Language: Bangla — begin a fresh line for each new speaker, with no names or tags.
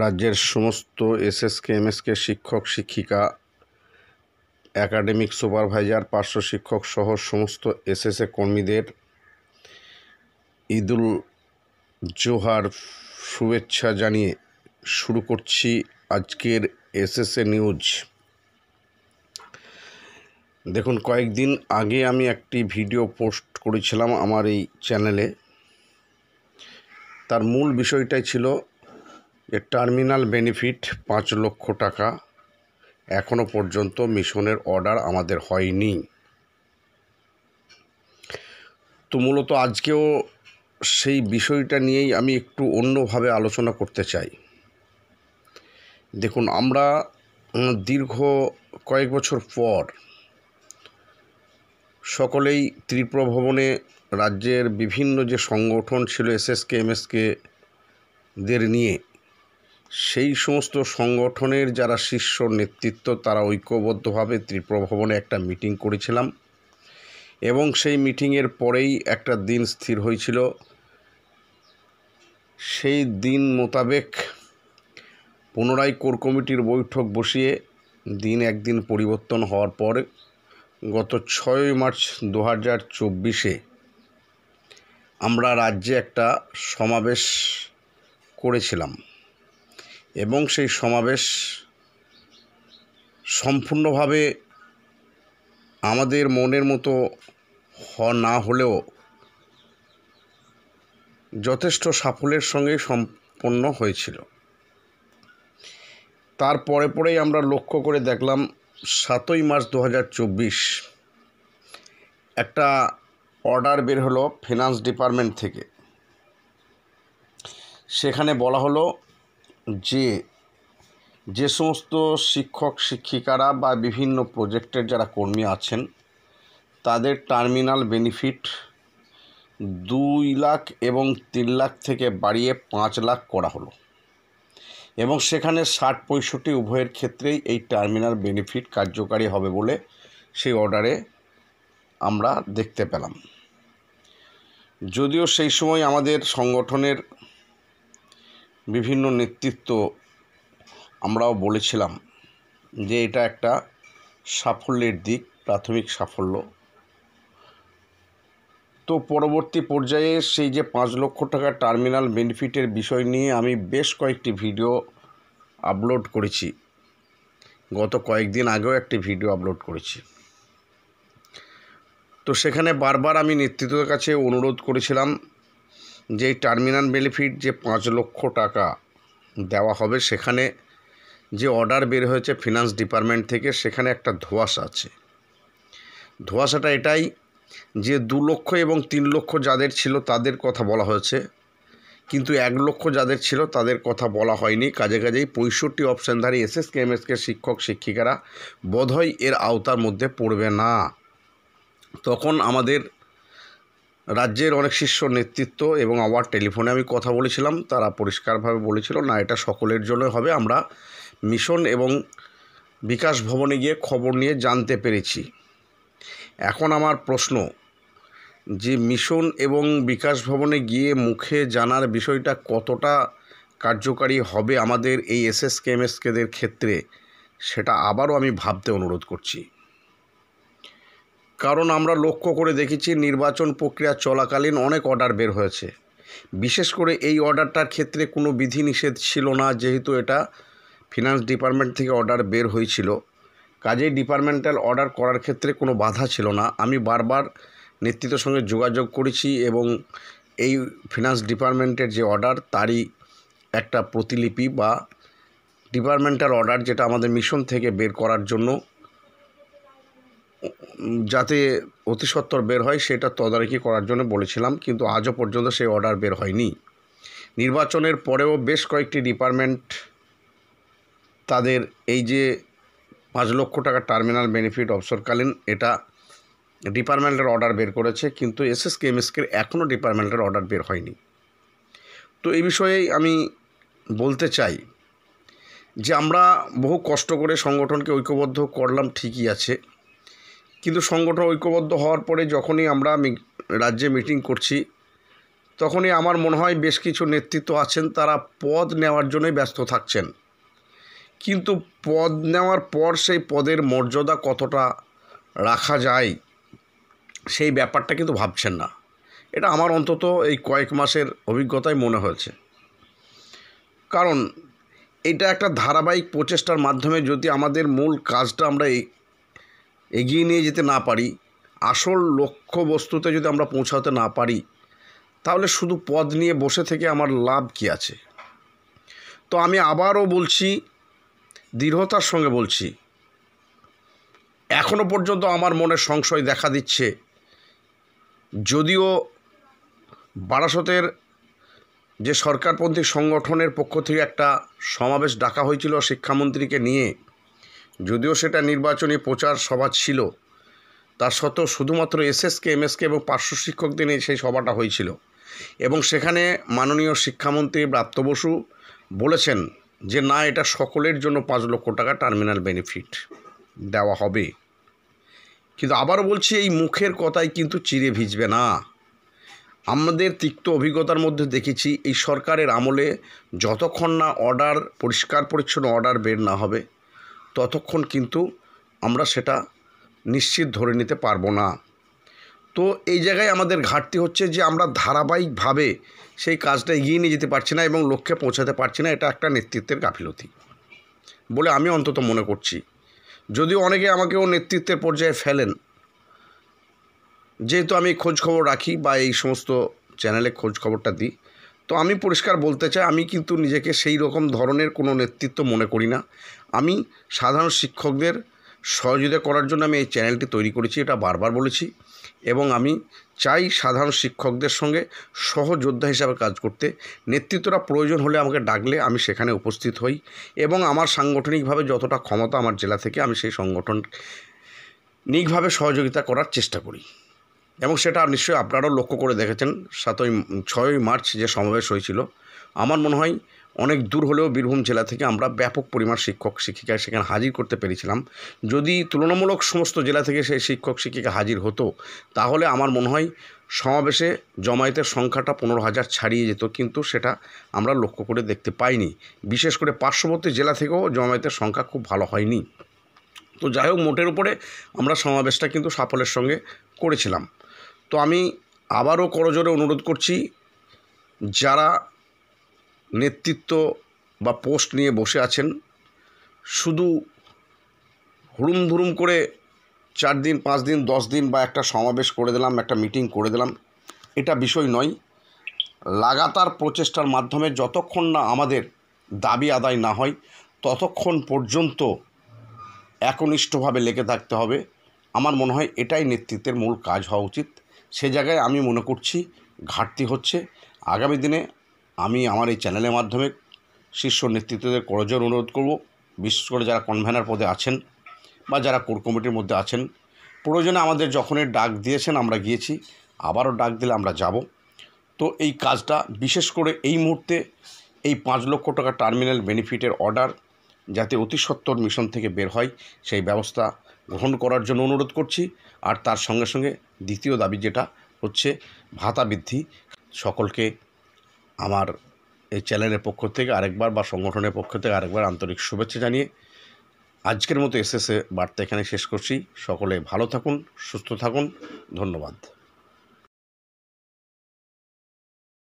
রাজ্যের সমস্ত এসএসকে এমএসকে শিক্ষক শিক্ষিকা, একাডেমিক সুপারভাইজার, পার্শ্ব শিক্ষক সহ সমস্ত এসএসএ কর্মীদের ঈদুল জোহার শুভেচ্ছা জানিয়ে শুরু করছি আজকের এসএসএ নিউজ। দেখুন, কয়েকদিন আগে আমি একটি ভিডিও পোস্ট করেছিলাম আমার এই চ্যানেলে। তার মূল বিষয়টাই ছিল যে টার্মিনাল বেনিফিট 5 লক্ষ টাকা এখনো পর্যন্ত মিশনের অর্ডার আমাদের হয়নি। তো মূলত আজকেও সেই বিষয়টা নিয়েই আমি একটু অন্যভাবে আলোচনা করতে চাই। দেখুন, আমরা দীর্ঘ কয়েক বছর পর সকলেই ত্রিপুরা ভবনে রাজ্যের বিভিন্ন যে সংগঠন ছিল এসএসকে এমএসকে দের নিয়ে, সেই সমস্ত সংগঠনের যারা শীর্ষ নেতৃত্ব তারা ঐক্যবদ্ধভাবে ত্রিপুরা ভবনে একটা মিটিং করেছিলাম এবং সেই মিটিংয়ের পরেই একটা দিন স্থির হয়েছিল। সেই দিন মোতাবেক পুনরায় কোর কমিটির বৈঠক বসিয়ে দিন একদিন পরিবর্তন হওয়ার পর গত 6 মার্চ 2024 আমরা রাজ্যে একটা সমাবেশ করেছিলাম এবং সেই সমাবেশ সম্পূর্ণভাবে আমাদের মনের মতো না হলেও যথেষ্ট সাফল্যের সঙ্গে সম্পন্ন হয়েছিল। তার পরেই আমরা লক্ষ্য করে দেখলাম 7 মার্চ 2024 একটা অর্ডার বের হলো ফিনান্স ডিপার্টমেন্ট থেকে। সেখানে বলা হলো যে সমস্ত শিক্ষক শিক্ষিকারা বা বিভিন্ন প্রজেক্টের যারা কর্মী আছেন তাদের টার্মিনাল বেনিফিট 2 লাখ এবং 3 লাখ থেকে বাড়িয়ে 5 লাখ করা হলো এবং সেখানে 60-65 উভয়ের ক্ষেত্রেই এই টার্মিনাল বেনিফিট কার্যকারী হবে বলে সেই অর্ডারে আমরা দেখতে পেলাম। যদিও সেই সময় আমাদের সংগঠনের বিভিন্ন নেতৃত্ব আমরাও বলেছিলাম যে এটা একটা সাফল্যের দিক, প্রাথমিক সাফল্য। তো পরবর্তী পর্যায়ে সেই যে 5 লক্ষ টাকা টার্মিনাল বেনিফিটের বিষয় নিয়ে আমি বেশ কয়েকটি ভিডিও আপলোড করেছি। গত কয়েকদিন আগেও একটি ভিডিও আপলোড করেছি। তো সেখানে বারবার আমি নেতৃত্বের কাছে অনুরোধ করেছিলাম যে এই টার্মিনাল বেনিফিট যে 5 লক্ষ টাকা দেওয়া হবে, সেখানে যে অর্ডার বের হয়েছে ফিনান্স ডিপার্টমেন্ট থেকে সেখানে একটা ধোঁয়াশা আছে। ধোঁয়াশাটা এটাই যে 2 লক্ষ এবং 3 লক্ষ যাদের ছিল তাদের কথা বলা হয়েছে, কিন্তু 1 লক্ষ যাদের ছিল তাদের কথা বলা হয়নি। কাজেই 65 অপশানধারী এসএসকে এমএসকে শিক্ষক শিক্ষিকারা বোধহয় এর আওতার মধ্যে পড়বে না। তখন আমাদের রাজ্যের অনেক শীর্ষ নেতৃত্ব এবং আবার টেলিফোনে আমি কথা বলেছিলাম, তারা পরিষ্কারভাবে বলেছিল না, এটা সকলের জন্য হবে। আমরা মিশন এবং বিকাশ ভবনে গিয়ে খবর নিয়ে জানতে পেরেছি। এখন আমার প্রশ্ন যে মিশন এবং বিকাশ ভবনে গিয়ে মুখে জানার বিষয়টা কতটা কার্যকারী হবে আমাদের এই এসএসকে এমএসকেদের ক্ষেত্রে, সেটা আবারও আমি ভাবতে অনুরোধ করছি। কারণ আমরা লক্ষ্য করে দেখেছি নির্বাচন প্রক্রিয়া চলাকালীন অনেক অর্ডার বের হয়েছে। বিশেষ করে এই অর্ডারটার ক্ষেত্রে কোনো বিধিনিষেধ ছিল না, যেহেতু এটা ফিনান্স ডিপার্টমেন্ট থেকে অর্ডার বের হয়েছিল। কাজেই ডিপার্টমেন্টাল অর্ডার করার ক্ষেত্রে কোনো বাধা ছিল না। আমি বারবার নেতৃত্বের সঙ্গে যোগাযোগ করেছি এবং এই ফিনান্স ডিপার্টমেন্টের যে অর্ডার তারই একটা প্রতিলিপি বা ডিপার্টমেন্টাল অর্ডার যেটা আমাদের মিশন থেকে বের করার জন্য যাতে অতি সত্বর বের হয় সেটা তদারকি করার জন্য বলেছিলাম, কিন্তু আজও পর্যন্ত সেই অর্ডার বের হয়নি। নির্বাচনের পরেও বেশ কয়েকটি ডিপার্টমেন্ট তাদের এই যে 5 লক্ষ টাকা টার্মিনাল বেনিফিট অবসরকালীন এটা ডিপার্টমেন্টের অর্ডার বের করেছে, কিন্তু এসএসকে এমএসকের এখনও ডিপার্টমেন্টের অর্ডার বের হয়নি। তো এই বিষয়েই আমি বলতে চাই যে আমরা বহু কষ্ট করে সংগঠনকে ঐক্যবদ্ধ করলাম, ঠিকই আছে, কিন্তু সংগঠন ঐক্যবদ্ধ হওয়ার পরে যখনই আমরা রাজ্যে মিটিং করছি তখনই আমার মনে হয় বেশ কিছু নেতৃত্ব আছেন, তারা পদ নেওয়ার জন্যই ব্যস্ত থাকছেন, কিন্তু পদ নেওয়ার পর সেই পদের মর্যাদা কতটা রাখা যায় সেই ব্যাপারটা কিন্তু ভাবছেন না। এটা আমার অন্তত এই কয়েক মাসের অভিজ্ঞতায় মনে হয়েছে। কারণ এটা একটা ধারাবাহিক প্রচেষ্টার মাধ্যমে যদি আমাদের মূল কাজটা আমরা এগিয়ে নিয়ে যেতে না পারি, আসল লক্ষ্যবস্তুতে যদি আমরা পৌঁছাতে না পারি, তাহলে শুধু পদ নিয়ে বসে থেকে আমার লাভ কী আছে। তো আমি আবারও বলছি, দৃঢ়তার সঙ্গে বলছি, এখনও পর্যন্ত আমার মনে সংশয় দেখা দিচ্ছে। যদিও বারাসতের যে সরকারপন্থী সংগঠনের পক্ষ থেকে একটা সমাবেশ ডাকা হয়েছিল শিক্ষামন্ত্রীকে নিয়ে, যদিও সেটা নির্বাচনী প্রচার সভা ছিল, তার সত্ত্বেও শুধুমাত্র এসএসকে, এমএসকে এবং পার্শ্ব শিক্ষকদের নিয়ে সেই সভাটা হয়েছিল। এবং সেখানে মাননীয় শিক্ষামন্ত্রী ব্রাত্য বসু বলেছেন যে না, এটা সকলের জন্য 5 লক্ষ টাকা টার্মিনাল বেনিফিট দেওয়া হবে। কিন্তু আবারও বলছি, এই মুখের কথাই কিন্তু চিরে ভিজবে না। আমাদের তিক্ত অভিজ্ঞতার মধ্যে দেখেছি, এই সরকারের আমলে যতক্ষণ না অর্ডার, পরিষ্কার পরিচ্ছন্ন অর্ডার বের না হবে, ততক্ষণ কিন্তু আমরা সেটা নিশ্চিত ধরে নিতে পারবো না। তো এই জায়গায় আমাদের ঘাটতি হচ্ছে যে আমরা ধারাবাহিকভাবে সেই কাজটা এগিয়ে নিয়ে যেতে পারছি না এবং লক্ষ্যে পৌঁছাতে পারছি না। এটা একটা নেতৃত্বের গাফিলতি বলে আমি অন্তত মনে করছি। যদিও অনেকে আমাকেও নেতৃত্বের পর্যায়ে ফেলেন, যেহেতু আমি খোঁজখবর রাখি বা এই সমস্ত চ্যানেলে খোঁজখবরটা দিই, তো আমি পরিষ্কার বলতে চাই, আমি কিন্তু নিজেকে সেই রকম ধরনের কোনো নেতৃত্ব মনে করি না। আমি সাধারণ শিক্ষকদের সহযোগিতা করার জন্য আমি এই চ্যানেলটি তৈরি করেছি, এটা বারবার বলেছি। এবং আমি চাই সাধারণ শিক্ষকদের সঙ্গে সহযোদ্ধা হিসাবে কাজ করতে। নেতৃত্বরা প্রয়োজন হলে আমাকে ডাকলে আমি সেখানে উপস্থিত হই এবং আমার সাংগঠনিকভাবে যতটা ক্ষমতা আমার জেলা থেকে, আমি সেই সাংগঠনিকভাবে সহযোগিতা করার চেষ্টা করি। এবং সেটা নিশ্চয়ই আপনারাও লক্ষ্য করে দেখেছেন। 6ই মার্চ যে সমাবেশ হয়েছিল, আমার মনে হয় অনেক দূর হলেও বীরভূম জেলা থেকে আমরা ব্যাপক পরিমাণ শিক্ষক শিক্ষিকা সেখানে হাজির করতে পেরেছিলাম। যদি তুলনামূলক সমস্ত জেলা থেকে সেই শিক্ষক শিক্ষিকা হাজির হতো, তাহলে আমার মনে হয় সমাবেশে জমায়েতের সংখ্যাটা 15,000 ছাড়িয়ে যেত, কিন্তু সেটা আমরা লক্ষ্য করে দেখতে পাইনি। বিশেষ করে পার্শ্ববর্তী জেলা থেকেও জমায়েতের সংখ্যা খুব ভালো হয়নি। তো যাই হোক, মোটের উপরে আমরা সমাবেশটা কিন্তু সাফল্যের সঙ্গে করেছিলাম। তো আমি আবারও করজোরে অনুরোধ করছি, যারা নেতৃত্ব বা পোস্ট নিয়ে বসে আছেন, শুধু হুড়ুম ধুরুম করে 4 দিন 5 দিন 10 দিন বা একটা সমাবেশ করে দিলাম, একটা মিটিং করে দিলাম, এটা বিষয় নয়। লাগাতার প্রচেষ্টার মাধ্যমে যতক্ষণ না আমাদের দাবি আদায় না হয়, ততক্ষণ পর্যন্ত একনিষ্ঠভাবে লেগে থাকতে হবে। আমার মনে হয় এটাই নেতৃত্বের মূল কাজ হওয়া উচিত। সে জায়গায় আমি মনে করছি ঘাটতি হচ্ছে। আগামী দিনে আমি আমার এই চ্যানেলের মাধ্যমে শীর্ষ নেতৃত্বদের করজোড়ে অনুরোধ করব, বিশেষ করে যারা কনভেনার পদে আছেন বা যারা কোর কমিটির মধ্যে আছেন, প্রয়োজনে আমাদের যখনই ডাক দিয়েছেন আমরা গিয়েছি, আবারও ডাক দিলে আমরা যাব। তো এই কাজটা বিশেষ করে এই মুহূর্তে এই 5 লক্ষ টাকা টার্মিনাল বেনিফিটের অর্ডার যাতে অতি সত্বর মিশন থেকে বের হয়, সেই ব্যবস্থা গ্রহণ করার জন্য অনুরোধ করছি। আর তার সঙ্গে সঙ্গে দ্বিতীয় দাবি যেটা হচ্ছে ভাতা বৃদ্ধি, সকলকে আমার এই চ্যানেলের পক্ষ থেকে আরেকবার বা সংগঠনের পক্ষ থেকে আরেকবার আন্তরিক শুভেচ্ছা জানিয়ে আজকের মতো এসএসএ বার্তা এখানে শেষ করছি। সকলে ভালো থাকুন, সুস্থ থাকুন, ধন্যবাদ।